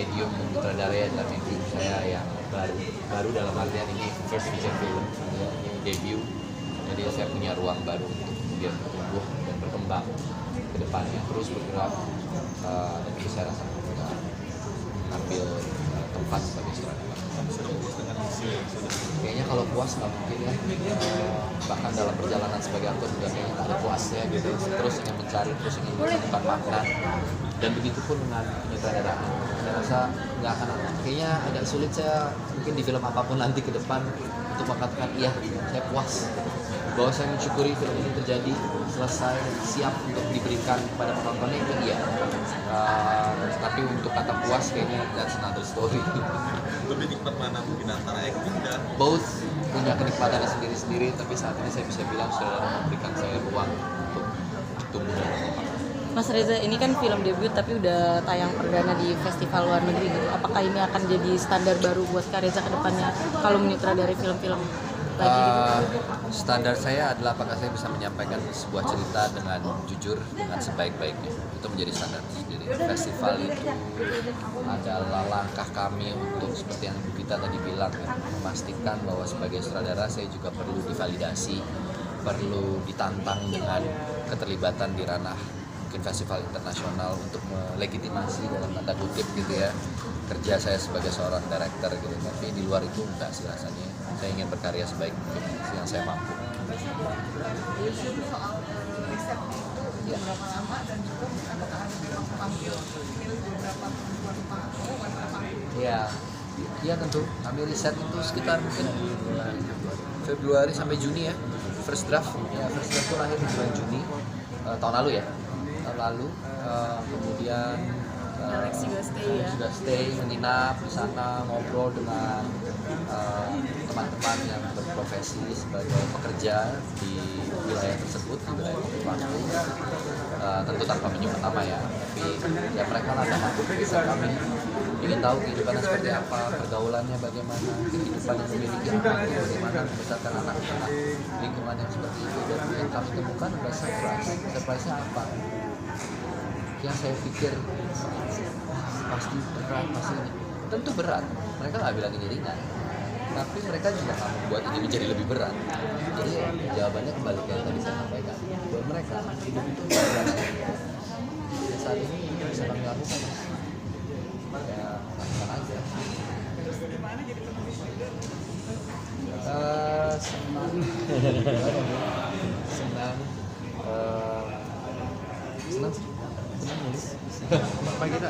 medium menyutradarai adalah medium saya yang baru dalam artian ini first feature film, ini debut. Jadi saya punya ruang baru untuk kemudian bertumbuh dan berkembang ke depannya, terus bergerak, dan itu saya rasa bisa ambil tempat sebagai sutradara. Kayaknya kalau puas nggak mungkin ya, bahkan dalam perjalanan sebagai aktor juga kayaknya nggak ada puasnya gitu, terus ingin mencari, terus ingin menemukan makna, dan begitu pun dengan penyutradaraan. Saya rasa nggak akan, kayaknya agak sulit saya mungkin di film apapun nanti ke depan untuk mengatakan iya saya puas bahwa saya mensyukuri film ini terjadi, selesai, siap untuk diberikan kepada penontonnya, itu iya. Tapi untuk kata puas kayaknya that's another story. Lebih nikmat mana mungkin antara acting dan Both punya kenikmatannya sendiri-sendiri, tapi saat ini saya bisa bilang saudara memberikan saya ruang untuk tumbuh dan berkembang. Mas Reza, ini kan film debut tapi udah tayang perdana di festival luar negeri gitu. Apakah ini akan jadi standar baru buat Kak Reza ke depannya kalau menyutradarai film-film lagi gitu? Standar saya adalah apakah saya bisa menyampaikan sebuah cerita dengan jujur, dengan sebaik-baiknya. Itu menjadi standar sendiri. Festival itu adalah langkah kami untuk seperti yang Ibu Gita tadi bilang, ya, memastikan bahwa sebagai sutradara saya juga perlu divalidasi, perlu ditantang dengan keterlibatan di ranah mungkin festival internasional untuk melegitimasi dalam tanda kutip gitu ya kerja saya sebagai seorang director gitu. Tapi di luar itu enggak sih rasanya. Saya ingin berkarya sebaik mungkin yang saya mampu. Ya. Ya, iya tentu. Kami riset itu sekitar mungkin Februari sampai Juni ya. First draft itu lahir di bulan Juni tahun lalu ya. Tahun lalu, kemudian Alex juga stay menginap di sana, ngobrol dengan teman-teman yang berprofesi sebagai pekerja di wilayah tersebut, di wilayah Paku. Tentu tanpa menyebut nama ya, tapi ya mereka lah yang mampu. Kami ingin tahu kehidupannya seperti apa, pergaulannya bagaimana, kehidupan yang memiliki anak, bagaimana membesarkan anak-anak lingkungan yang seperti itu. Dan yang kami temukan adalah surprise-nya apa? Yang saya pikir pasti berat, pasti ini. Tentu berat, mereka nggak bilang ini ringan, tapi mereka juga nggak membuat ini menjadi lebih berat. Jadi jawabannya kembali ke yang tadi saya sampaikan, buat mereka hidup itu berat. Dan saat ini bisa kami lakukan, ya lakukan aja. Senang nulis. Pak kita